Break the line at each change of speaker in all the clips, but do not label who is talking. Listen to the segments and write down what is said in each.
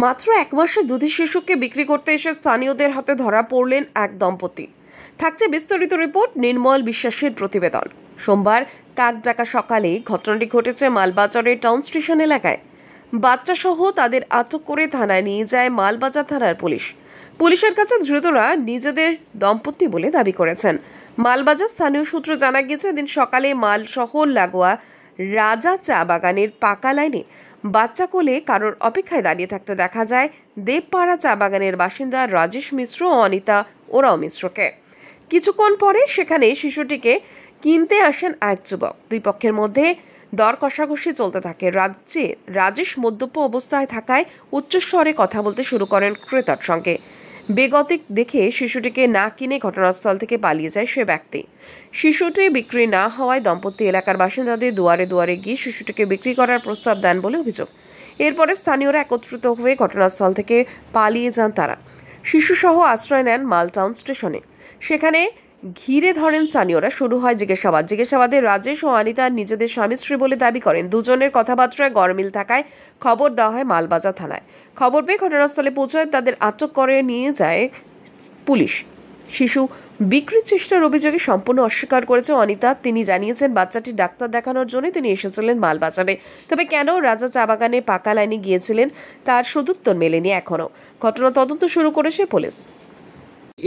মাত্র এক মাসের দুধের শিশুকে বিক্রি করতে এসে স্থানীয়দের হাতে ধরা পড়লেন এক দম্পতি। থাকছে বিস্তারিত রিপোর্ট নির্মল বিশ্বাসের প্রতিবেদন। সোমবার কাকডাকা সকালে ঘটনাটি ঘটেছে মালবাজারের টাউন স্টেশন এলাকায়। বাচ্চা সহ তাদের আটক করে থানায় নিয়ে যায় মালবাজার থানার পুলিশ। পুলিশের কাছে ধৃতরা নিজেদের দম্পতি বলে দাবি করেছেন। মালবাজার স্থানীয় সূত্রে জানা গেছে, এদিন সকালে মাল শহর লাগোয়া রাজা চা বাগানের পাকা লাইনে বাচ্চা কোলে কারোর অপেক্ষায় দাঁড়িয়ে থাকতে দেখা যায় দেবপাড়া চা বাগানের বাসিন্দা রাজেশ মিশ্র ও অনিতা ওরাও মিশ্রকে। কিছুক্ষণ পরে সেখানে শিশুটিকে কিনতে আসেন এক যুবক। দুই পক্ষের মধ্যে দর কষাকষি চলতে থাকে। রাজেশ মদ্যপ অবস্থায় থাকায় উচ্চস্বরে কথা বলতে শুরু করেন ক্রেতার সঙ্গে। বেগতিক দেখে শিশুটিকে না কিনে ঘটনাস্থল থেকে পালিয়ে যায় সে ব্যক্তি। শিশুটি বিক্রি না হওয়ায় দম্পতি এলাকার বাসিন্দাদের দুয়ারে দুয়ারে গিয়ে শিশুটিকে বিক্রি করার প্রস্তাব দেন বলে অভিযোগ। এরপরে স্থানীয়রা একত্রিত হয়ে ঘটনাস্থল থেকে পালিয়ে যান তারা। শিশুসহ আশ্রয় নেন মালটাউন স্টেশনে। সেখানে ঘিরে ধরেন স্থানীয়রা। শুরু হয় জিজ্ঞাসাবাদে রাজেশ ও অনিতা নিজেদের স্বামী স্ত্রী বলে দাবি করেন। দুজনের কথাবার্তায় গরমিল থাকায় খবর দেওয়া হয় মালবাজার থানায়। খবর পেয়ে ঘটনাস্থলে পৌঁছায় তাদের আটক করে নিয়ে যায় পুলিশ। শিশু বিক্রির চেষ্টার অভিযোগে সম্পূর্ণ অস্বীকার করেছে অনিতা। তিনি জানিয়েছেন বাচ্চাটি ডাক্তার দেখানোর জন্য তিনি এসেছিলেন মালবাজারে। তবে কেন রাজা চা বাগানে পাকা লাইনে গিয়েছিলেন তার সদুত্তর মেলেনি এখনো। ঘটনা তদন্ত শুরু করেছে পুলিশ।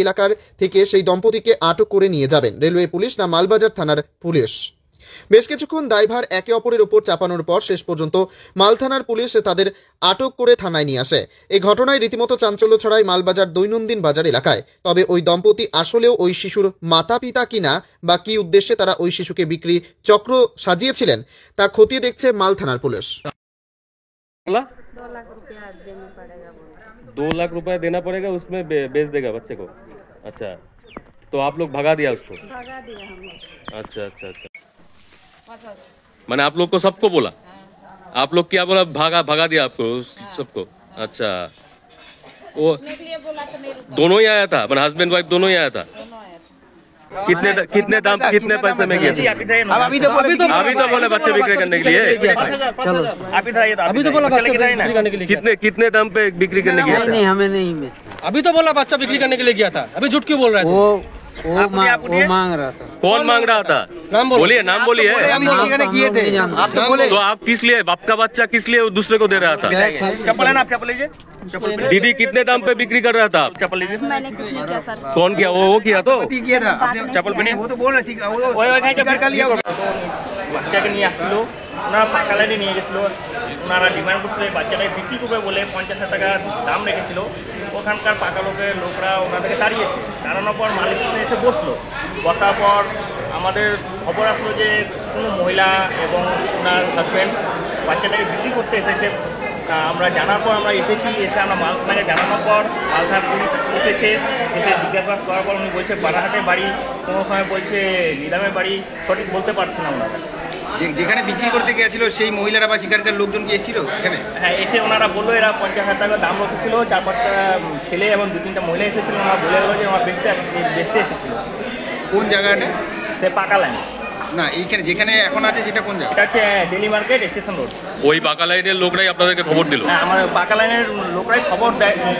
এলাকার থেকে সেই দম্পতিকে আটক করে নিয়ে যাবেন রেলওয়ে পুলিশ না মালবাজার থানার পুলিশ। বেশ কিছুক্ষণ দায়ভার একে অপরের উপর চাপানোর পর শেষ পর্যন্ত মাল থানার পুলিশ তাদের আটক করে থানায় নিয়ে আসে। এই ঘটনায় রীতিমতো চাঞ্চল্য ছড়ায় মালবাজার দৈনন্দিন বাজার এলাকায়। তবে ওই দম্পতি আসলেও ওই শিশুর মাতা পিতা কিনা বা কি উদ্দেশ্যে তারা ওই শিশুকে বিক্রি চক্র সাজিয়েছিলেন তা খতিয়ে দেখছে মাল থানার পুলিশ।
2 लाख रुपया देना पड़ेगा, उसमें बेच देगा बच्चे को। अच्छा, तो आप लोग भगा दिया उसको?
भगा दिया हमने।
अच्छा अच्छा अच्छा, मैंने आप लोग को सबको बोला? आप लोग क्या बोला? भगा दिया आपको सबको? अच्छा, वो दोनों ही आया था, मैंने हस्बैंड वाइफ दोनों ही आया था। कितने दाम कितने पैसे में किया? अभी तो बोले बच्चे बिक्री करने के लिए।
चलो अभी तो बोला बच्चा बिक्री करने के लिए।
कितने दाम पे बिक्री करने के लिए?
नहीं हमें नहीं में अभी तो बोला बच्चा बिक्री करने के लिए गया था। अभी झूठ क्यों बोल रहा है? वो मांग रहा था।
कौन मांग रहा था? बोलिए, नाम बोलिए।
किए थे आप तो बोले।
तो आप किस लिए, बाप का बच्चा किस लिए दूसरे को दे रहा था?
चप्पल है ना, आप चप्पल लीजिए।
दीदी कितने दाम पे बिक्री कर रहा था?
चप्पल लीजिए।
मैंने कुछ नहीं किया सर।
कौन किया? वो किया तो
किया था चप्पल पहने। वो तो बोल रहे थे বাচ্চাকে নিয়ে আসছিল, ওনারা পাকা লাইনে নিয়ে গেছিলো। ওনারা ডিমান্ড করছিল বাচ্চাটাকে বিক্রি করবে বলে 50,000 টাকা দাম রেখেছিল। ওখানকার পাকা লোকরা ওনাদেরকে তাড়িয়েছে। তাড়ানোর পর মালিক এসে বসলো। বসার পর আমাদের খবর আসলো যে কোনো মহিলা এবং ওনার হাজব্যান্ড বাচ্চাটাকে বিক্রি করতে এসেছে। আমরা জানার পর আমরা এসে আমরা মাল থানাকে জানানোর পর মাল থানার পুলিশ এসে জিজ্ঞাসাবাদ করার পর উনি বলছে বারাহাটের বাড়ি, কোনো সময় বলছে নিলামের বাড়ি, সঠিক বলতে পারছি না ওনারা।
যেখানে বিক্রি করতে গিয়েছিল সেই মহিলারা বা সেখানকার লোকজন কি এসেছিল এখানে?
হ্যাঁ, এসে ওনারা বললো এরা 50,000 টাকা দাম রেখেছিল। 4-5টা ছেলে এবং 2-3টা মহিলা এসেছিল। ওনারা বলে গেলো যে ওনারা বেচতে এসেছিল।
কোন জায়গাটা?
সে পাকা লাইন
না, এইখানে যেখানে এখন আছে সেটা কোন জায়গা?
এটা হচ্ছে ডেলি মার্কেট স্টেশন রোড।
ওই পাকা লাইনের লোকরাই আপনাদেরকে খবর দিল?
হ্যাঁ, আমার পাকা লাইনের লোকরাই খবর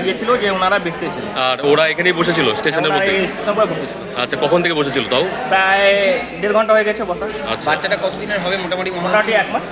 দিয়েছিল যে ওনারা বেচতে এসেছিল।
আর ওরা এখানেই বসেছিল স্টেশনের মধ্যে?
স্টেশন পরে বসেছিল।
আচ্ছা, কখন থেকে বসেছিল তাও?
প্রায় 1.5 ঘন্টা হয়ে গেছে বসা।
আচ্ছা,
বাচ্চাটা কতদিনের হবে মোটামুটি?
মোটামুটি 1 মাস।